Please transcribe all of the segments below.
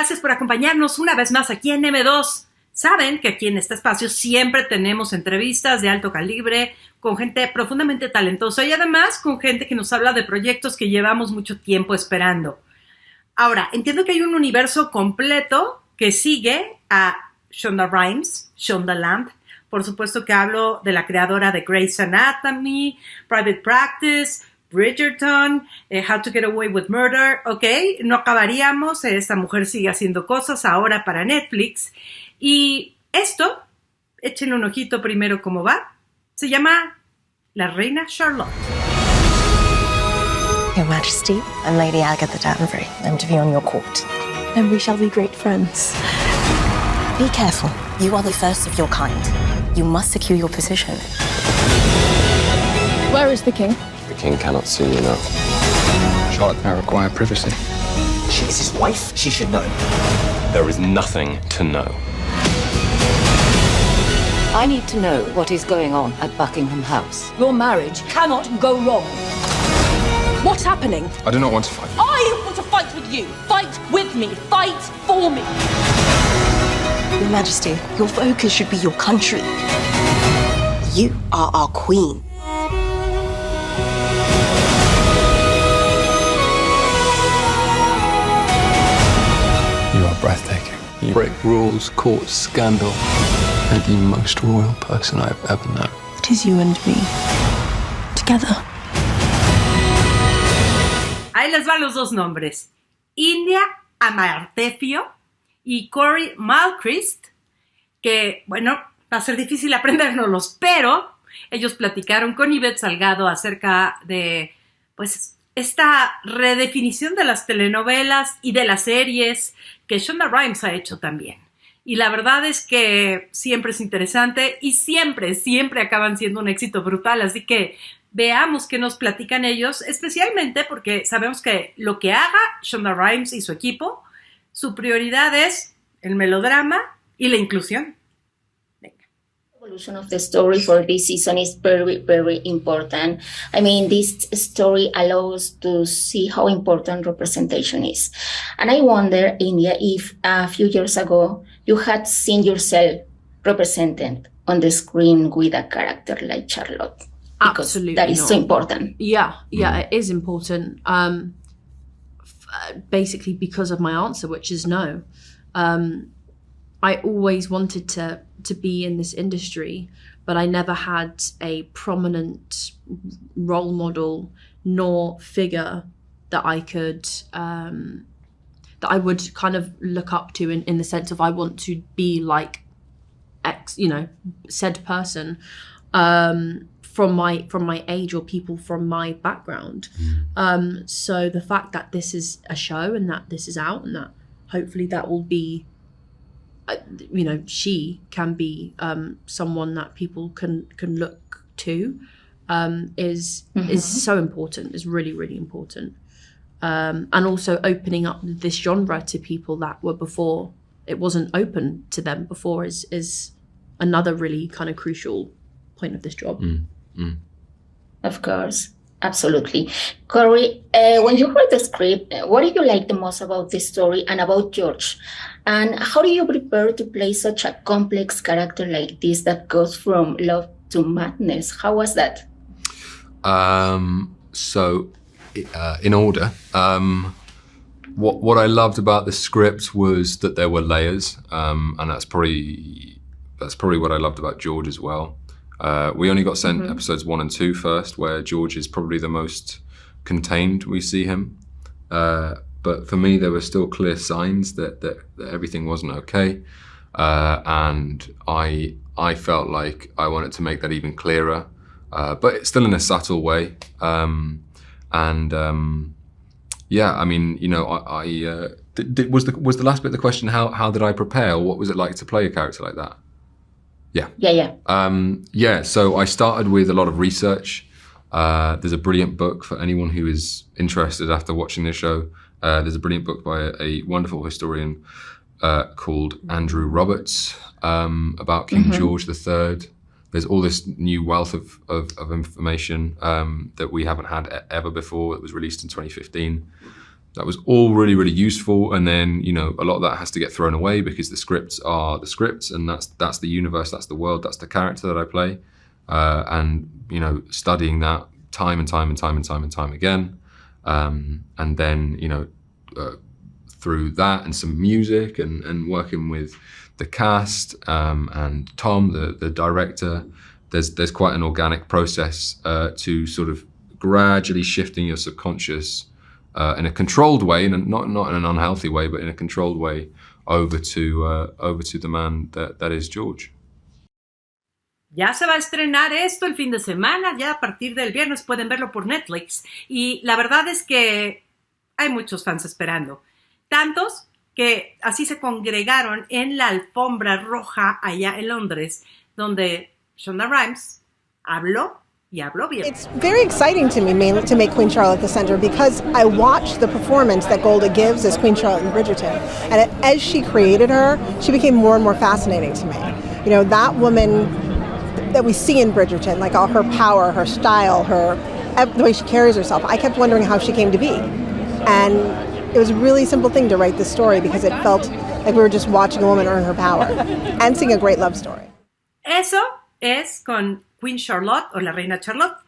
gracias por acompañarnos una vez más aquí en M2. Saben que aquí en este espacio siempre tenemos entrevistas de alto calibre con gente profundamente talentosa y además con gente que nos habla de proyectos que llevamos mucho tiempo esperando. Ahora, entiendo que hay un universo completo que sigue a Shonda Rhimes, Shondaland. Por supuesto que hablo de la creadora de Grey's Anatomy, Private Practice, Bridgerton, How to Get Away with Murder. Ok, no acabaríamos. Esta mujer sigue haciendo cosas ahora para Netflix. Y esto, échenle un ojito primero cómo va, se llama La Reina Charlotte. Your Majesty, I'm Lady Agatha Danbury. I'm to be on your court. And we shall be great friends. Be careful. You are the first of your kind. You must secure your position. Where is the king? The king cannot see you now. Charlotte may require privacy. She is his wife. She should know. There is nothing to know. I need to know what is going on at Buckingham House. Your marriage cannot go wrong. What's happening? I do not want to fight. I want to fight with you. Fight with me. Fight for me. Your Majesty, your focus should be your country. You are our queen. You are breathtaking. You break rules, court scandal. You're the most royal person I've ever known. It is you and me. Together. Ahí les van los dos nombres. India Amartefio y Corey Malchrist, que, bueno, va a ser difícil aprendérnoslos, pero ellos platicaron con Ivett Salgado acerca de, pues, esta redefinición de las telenovelas y de las series que Shonda Rhimes ha hecho también. Y la verdad es que siempre es interesante y siempre acaban siendo un éxito brutal. Así que veamos qué nos platican ellos, especialmente porque sabemos que lo que haga Shonda Rhimes y su equipo, su prioridad es el melodrama y la inclusión. Evolution of the story for this season is very, very important. I mean, this story allows to see how important representation is. And I wonder, India, if a few years ago you had seen yourself represented on the screen with a character like Charlotte. Because Absolutely that is not. so important. Yeah, it is important. Basically because of my answer, which is no. I always wanted to be in this industry, but I never had a prominent role model nor figure that I could that I would kind of look up to in the sense of I want to be like X, said person from my age or people from my background. So the fact that this is a show and that this is out and that hopefully that will be she can be someone that people can look to is so important, is really, really important. And also opening up this genre to people that were before, it wasn't open to them before is another really kind of crucial point of this job. Of course. Absolutely. Corey, when you read the script, what did you like the most about this story and about George? And how do you prepare to play such a complex character like this that goes from love to madness? How was that? In order, what I loved about the script was that there were layers, and that's probably what I loved about George as well. We only got sent episodes 1 and 2 first, where George is probably the most contained we see him. But for me, there were still clear signs that everything wasn't okay. And I felt like I wanted to make that even clearer, but it's still in a subtle way. Was the last bit of the question, how did I prepare? Or what was it like to play a character like that? Yeah. So I started with a lot of research. There's a brilliant book for anyone who is interested after watching this show. There's a brilliant book by a wonderful historian called Andrew Roberts about King George III. There's all this new wealth of information that we haven't had ever before. It was released in 2015. That was all really, really useful. And then, you know, a lot of that has to get thrown away because the scripts are the scripts, and that's the universe, that's the world, that's the character that I play. And, you know, studying that time and time again. And then, you know, through that and some music and working with the cast and Tom, the director, there's quite an organic process to sort of gradually shifting your subconscious in a controlled way, not in an unhealthy way, but in a controlled way, over to the man that is George. Ya se va a estrenar esto el fin de semana, ya a partir del viernes pueden verlo por Netflix. Y la verdad es que hay muchos fans esperando. Tantos que así se congregaron en la alfombra roja allá en Londres, donde Shonda Rhimes habló y habló bien. It's very exciting to me to make Queen Charlotte the center because I watched the performance that Golda gives as Queen Charlotte in Bridgerton. And as she created her, she became more and more fascinating to me. You know, that woman that we see in Bridgerton, like all her power, her style, the way she carries herself, I kept wondering how she came to be. And it was a really simple thing to write this story because it felt like we were just watching a woman earn her power and seeing a great love story. Eso es con Queen Charlotte o la Reina Charlotte,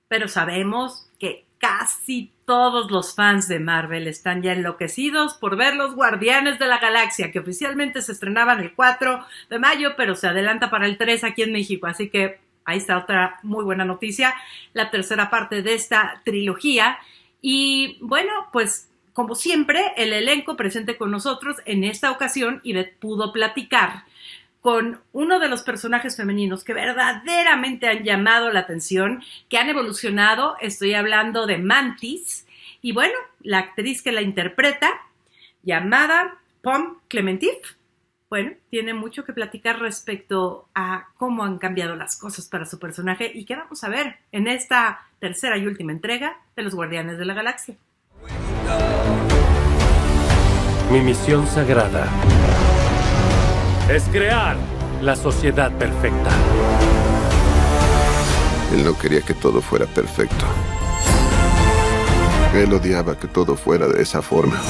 pero sabemos que casi todos los fans de Marvel están ya enloquecidos por ver Los Guardianes de la Galaxia, que oficialmente se estrenaban el 4 de mayo, pero se adelanta para el 3 aquí en México, así que ahí está otra muy buena noticia, la tercera parte de esta trilogía. Y bueno, pues como siempre, el elenco presente con nosotros. En esta ocasión, Ivett pudo platicar con uno de los personajes femeninos que verdaderamente han llamado la atención, que han evolucionado. Estoy hablando de Mantis. Y bueno, la actriz que la interpreta, llamada Pom Klementieff, bueno, tiene mucho que platicar respecto a cómo han cambiado las cosas para su personaje y qué vamos a ver en esta tercera y última entrega de Los Guardianes de la Galaxia. Mi misión sagrada es crear la sociedad perfecta. Él no quería que todo fuera perfecto. Él odiaba que todo fuera de esa forma.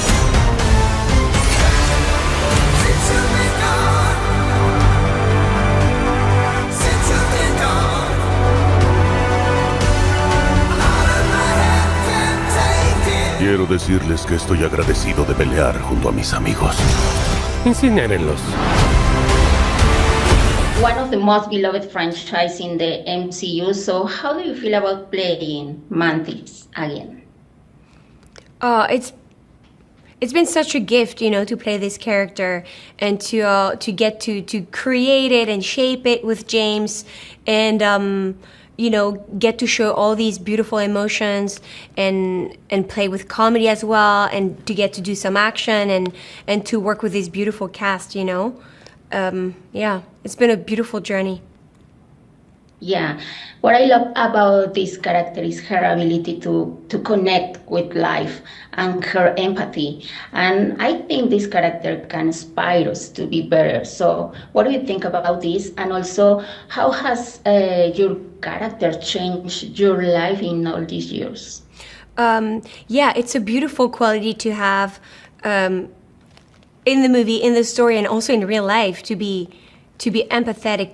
Quiero decirles que estoy agradecido de pelear junto a mis amigos. Incinérenlos. One of the most beloved franchises in the MCU, so how do you feel about playing Mantis again? It's been such a gift, you know, to play this character and to get to create it and shape it with James and you know, get to show all these beautiful emotions and play with comedy as well, and to get to do some action and to work with this beautiful cast, you know. Yeah, it's been a beautiful journey. Yeah, what I love about this character is her ability to connect with life and her empathy. And I think this character can inspire us to be better. So what do you think about this? And also, how has your character changed your life in all these years? Yeah, it's a beautiful quality to have in the movie, in the story, and also in real life, to be empathetic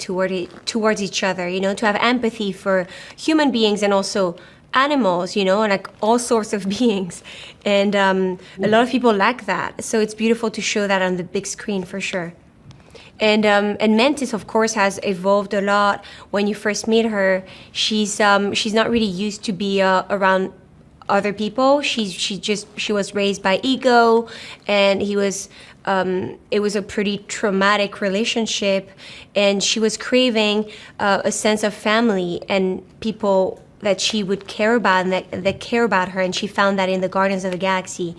towards each other, you know, to have empathy for human beings and also animals, you know, and like all sorts of beings. And a lot of people lack that. So it's beautiful to show that on the big screen for sure. And Mantis, of course, has evolved a lot. When you first meet her, she's not really used to be around other people. She was raised by Ego, and it was a pretty traumatic relationship, and she was craving a sense of family and people that she would care about and that care about her, and she found that in the Guardians of the Galaxy.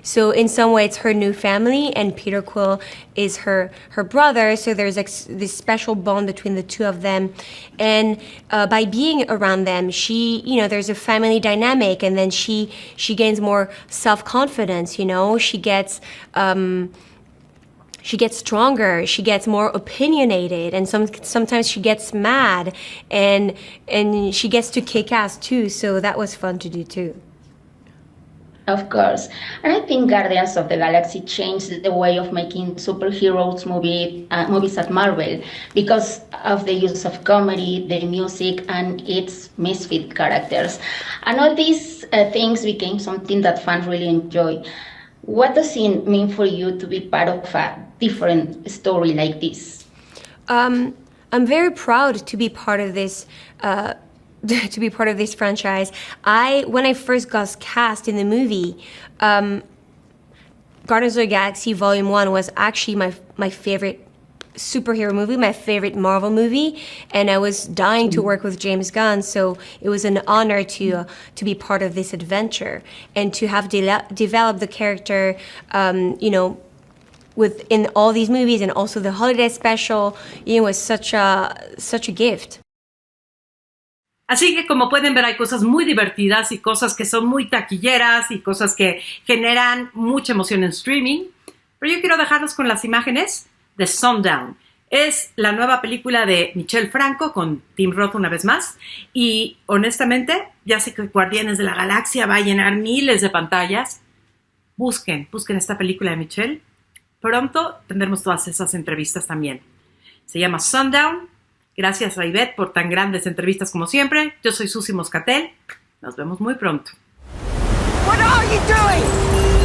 So in some way, it's her new family, and Peter Quill is her brother. So there's this special bond between the two of them, and by being around them, there's a family dynamic, and then she gains more self-confidence. You know, she gets stronger, she gets more opinionated, and sometimes she gets mad, and she gets to kick ass too. So that was fun to do too. Of course. And I think Guardians of the Galaxy changed the way of making superheroes movies at Marvel because of the use of comedy, the music, and its misfit characters. And all these things became something that fans really enjoy. What does it mean for you to be part of a different story like this? I'm very proud to be part of this to be part of this franchise. When I first got cast in the movie, Guardians of the Galaxy Volume 1 was actually my favorite superhero movie, my favorite Marvel movie, and I was dying to work with James Gunn, so it was an honor to be part of this adventure and to have developed the character, within all these movies, and also the holiday special, was such a gift. Así que como pueden ver hay cosas muy divertidas y cosas que son muy taquilleras y cosas que generan mucha emoción en streaming. Pero yo quiero dejarlos con las imágenes de Sundown. Es la nueva película de Michel Franco con Tim Roth una vez más. Y honestamente, ya sé que Guardianes de la Galaxia va a llenar miles de pantallas. Busquen esta película de Michel. Pronto tendremos todas esas entrevistas también. Se llama Sundown. Gracias a Ivett por tan grandes entrevistas como siempre. Yo soy Susana Moscatel. Nos vemos muy pronto. What are you doing?